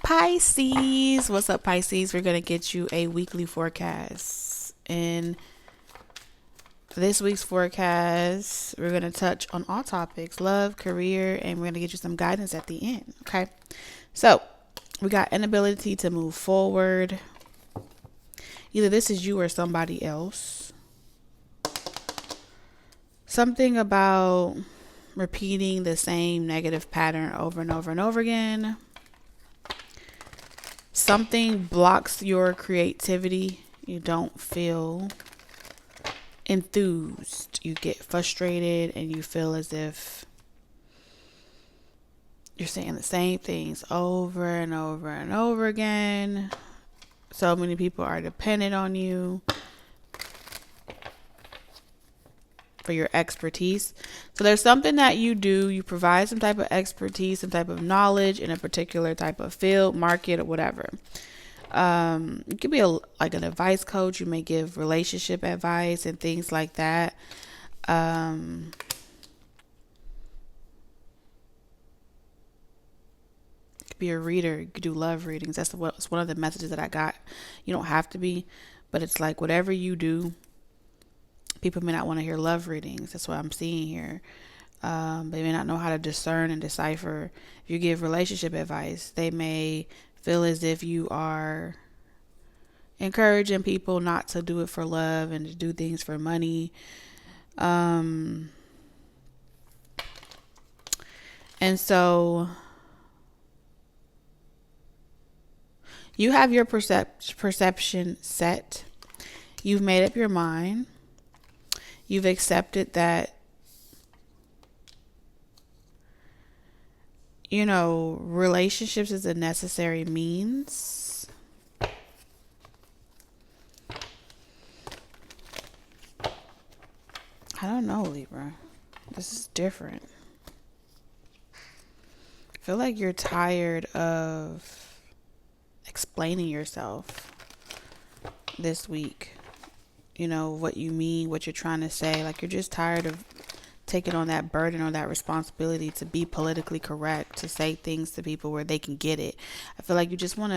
Pisces? What's up, Pisces? We're going to get you a weekly forecast. And this week's forecast, we're going to touch on all topics, love, career, and we're going to get you some guidance at the end. Okay. So we got inability to move forward. Either this is you or somebody else. Something about repeating the same negative pattern over and over and over again. Something blocks your creativity. You don't feel enthused. You get frustrated and you feel as if you're saying the same things over and over and over again. So many people are dependent on you for your expertise. So there's something that you do. You provide some type of expertise, some type of knowledge in a particular type of field, market, or whatever. You could be like an advice coach. You may give relationship advice and things like that. Be a reader. You could do love readings. That's one of the messages that I got. You don't have to be, but it's like whatever you do, people may not want to hear love readings. That's what I'm seeing here. They may not know how to discern and decipher. If you give relationship advice, they may feel as if you are encouraging people not to do it for love and to do things for money. And so you have your perception set. You've made up your mind. You've accepted that, relationships is a necessary means. I don't know, Libra. This is different. I feel like you're tired of explaining yourself this week. What you mean, what you're trying to say. Like, you're just tired of taking on that burden or that responsibility to be politically correct, to say things to people where they can get it. I feel like you just want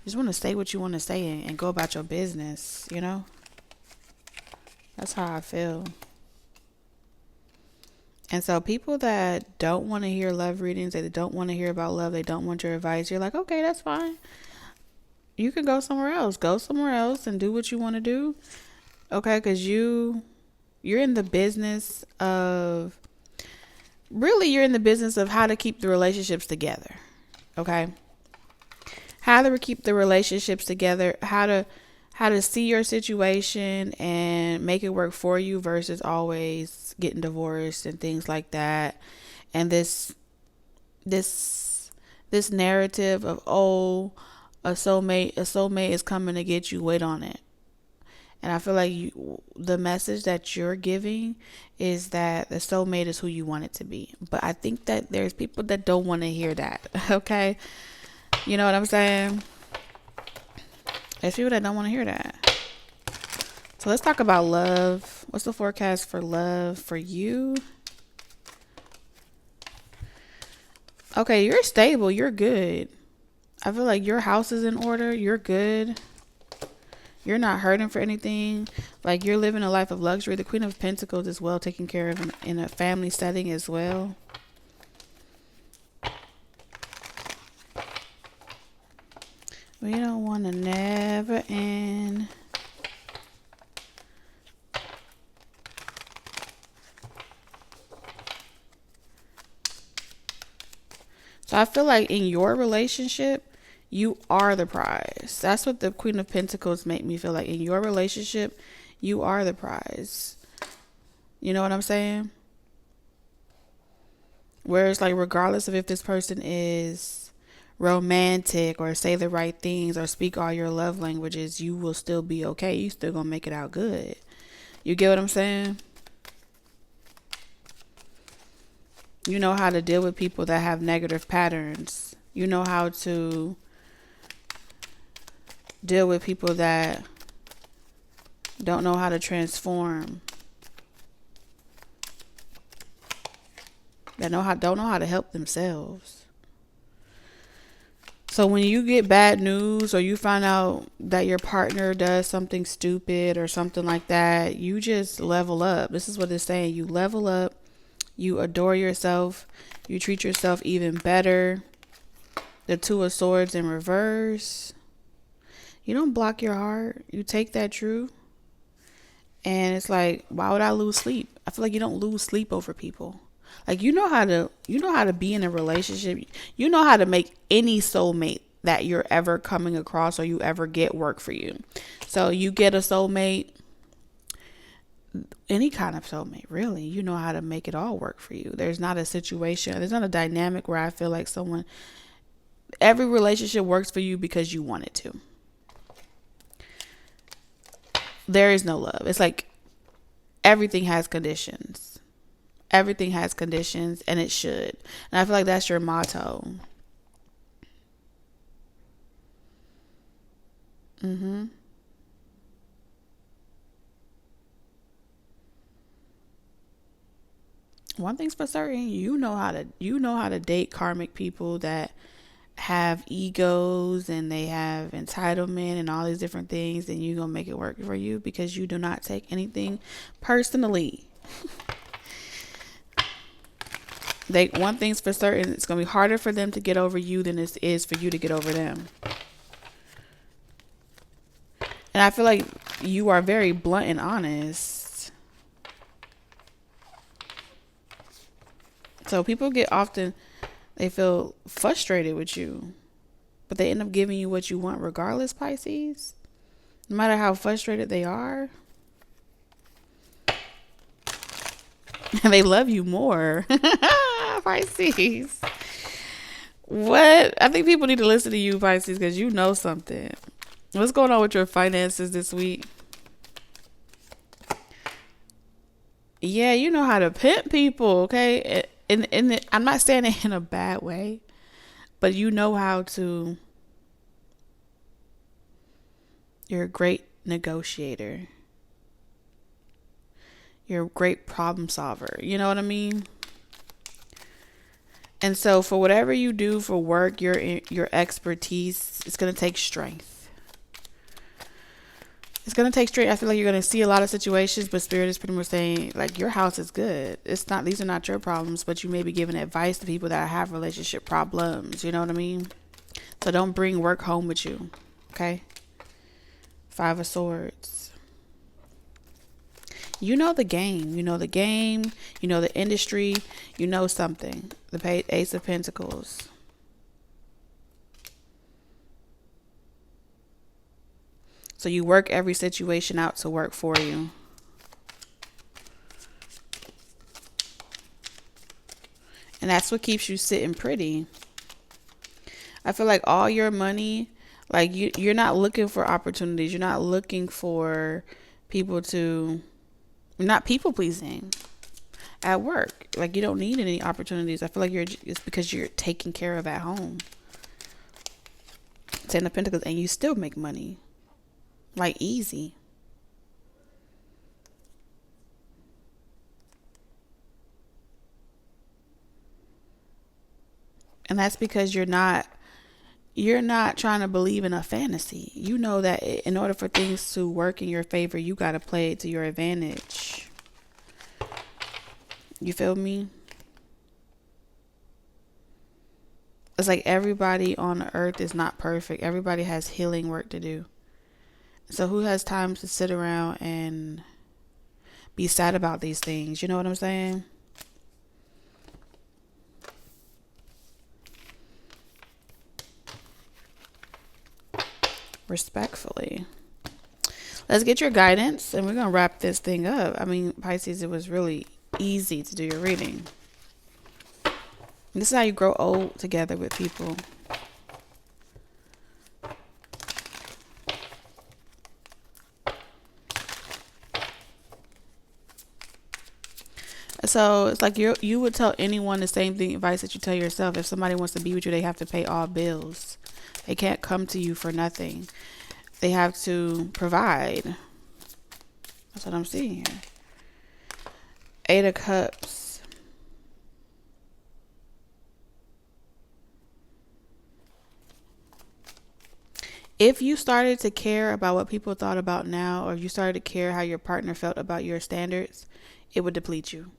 to say what you want to say and go about your business, That's how I feel. And so people that don't want to hear love readings, they don't want to hear about love, they don't want your advice, you're like, okay, that's fine. You can go somewhere else. Go somewhere else and do what you want to do. Okay, because you're in the business of, you're in the business of how to keep the relationships together. Okay, how to keep the relationships together, how to see your situation and make it work for you versus always getting divorced and things like that. And this narrative of, a soulmate is coming to get you, wait on it. And I feel like the message that you're giving is that the soulmate is who you want it to be. But I think that there's people that don't want to hear that. Okay. You know what I'm saying? There's people that don't want to hear that. So let's talk about love. What's the forecast for love for you? Okay. You're stable. You're good. I feel like your house is in order. You're good. You're not hurting for anything. Like, you're living a life of luxury. The Queen of Pentacles is well taken care of in a family setting as well. We don't want to never end. So I feel like in your relationship, you are the prize. That's what the Queen of Pentacles make me feel like. In your relationship, you are the prize. You know what I'm saying? Whereas, like, regardless of if this person is romantic or say the right things or speak all your love languages, you will still be okay. You still gonna make it out good. You get what I'm saying? You know how to deal with people that have negative patterns. You know how to deal with people that don't know how to transform. That don't know how to help themselves. So when you get bad news or you find out that your partner does something stupid or something like that, you just level up. This is what it's saying. You level up, you adore yourself, you treat yourself even better. The Two of Swords in reverse. You don't block your heart. You take that truth. And it's like, why would I lose sleep? I feel like you don't lose sleep over people. Like you know how to be in a relationship. You know how to make any soulmate that you're ever coming across or you ever get work for you. So you get a soulmate, any kind of soulmate, really. You know how to make it all work for you. There's not a situation, there's not a dynamic where I feel like every relationship works for you because you want it to. There is no love. It's like everything has conditions. Everything has conditions, and it should. And I feel like that's your motto. Mm-hmm. One thing's for certain, you know how to date karmic people that have egos and they have entitlement and all these different things, and you're gonna make it work for you because you do not take anything personally. One thing's for certain, it's gonna be harder for them to get over you than it is for you to get over them. And I feel like you are very blunt and honest. So people they feel frustrated with you, but they end up giving you what you want regardless, Pisces. No matter how frustrated they are, and they love you more. Pisces. What? I think people need to listen to you, Pisces, because you know something. What's going on with your finances this week? Yeah, you know how to pimp people, okay? And I'm not saying it in a bad way, but you know how to. You're a great negotiator. You're a great problem solver. You know what I mean? And so for whatever you do for work, your expertise, it's going to take strength. It's going to take strength. I feel like you're going to see a lot of situations, but Spirit is pretty much saying, like, your house is good. These are not your problems, but you may be giving advice to people that have relationship problems. You know what I mean? So don't bring work home with you. Okay? Five of Swords. You know the game. You know the game. You know the industry. You know something. The Ace of Pentacles. So you work every situation out to work for you. And that's what keeps you sitting pretty. I feel like all your money, like you're not looking for opportunities. You're not looking for people to, you're not people pleasing at work. Like you don't need any opportunities. I feel like it's because you're taken care of at home. Ten of Pentacles, and you still make money. Like easy. And that's because you're not trying to believe in a fantasy. You know that in order for things to work in your favor, you got to play it to your advantage. You feel me? It's like everybody on the earth is not perfect. Everybody has healing work to do. So who has time to sit around and be sad about these things? You know what I'm saying? Respectfully. Let's get your guidance and we're going to wrap this thing up. I mean, Pisces, it was really easy to do your reading. This is how you grow old together with people. So it's like you would tell anyone the same thing, advice that you tell yourself. If somebody wants to be with you, they have to pay all bills. They can't come to you for nothing. They have to provide. That's what I'm seeing here. Eight of Cups. If you started to care about what people thought about now, or you started to care how your partner felt about your standards, it would deplete you.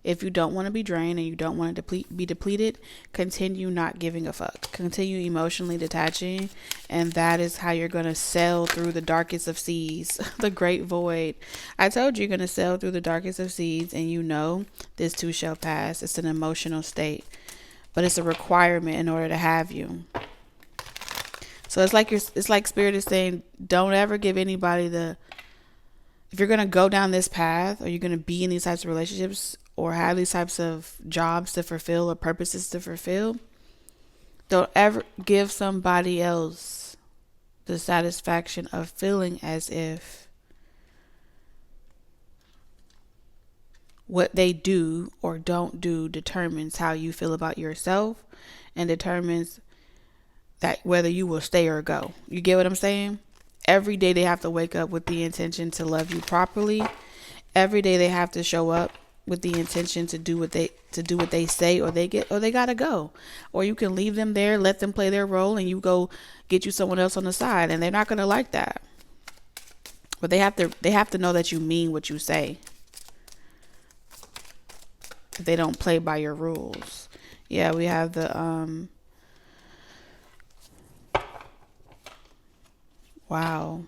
If you don't want to be drained and you don't want to be depleted, continue not giving a fuck. Continue emotionally detaching, and that is how you're going to sail through the darkest of seas, the great void. I told you you're going to sail through the darkest of seas, and you know this too shall pass. It's an emotional state, but it's a requirement in order to have you. So it's like Spirit is saying, don't ever give anybody if you're going to go down this path, or you're going to be in these types of relationships, or have these types of jobs to fulfill or purposes to fulfill, don't ever give somebody else the satisfaction of feeling as if what they do or don't do determines how you feel about yourself, and determines that whether you will stay or go. You get what I'm saying? Every day they have to wake up with the intention to love you properly. Every day they have to show up with the intention to do what they say, or they gotta go. Or you can leave them there, let them play their role, and you go get you someone else on the side, and they're not gonna like that. But they have to know that you mean what you say. They don't play by your rules. Yeah, we have the wow.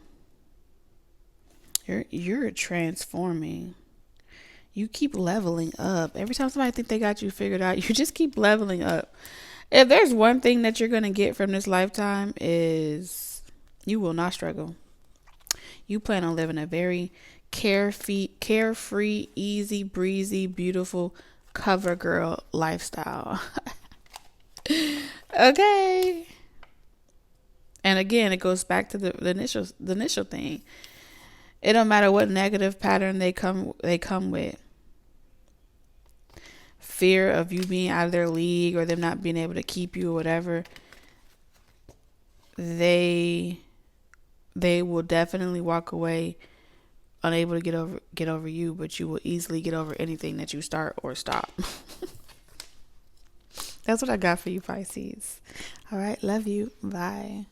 You're transforming. You keep leveling up. Every time somebody think they got you figured out, you just keep leveling up. If there's one thing that you're going to get from this lifetime, is you will not struggle. You plan on living a very carefree, easy breezy, beautiful cover girl lifestyle. Okay. And again, it goes back to the initial thing. It don't matter what negative pattern they come with. Fear of you being out of their league, or them not being able to keep you, or whatever. They will definitely walk away unable to get over you, but you will easily get over anything that you start or stop. That's what I got for you, Pisces. All right, love you. Bye.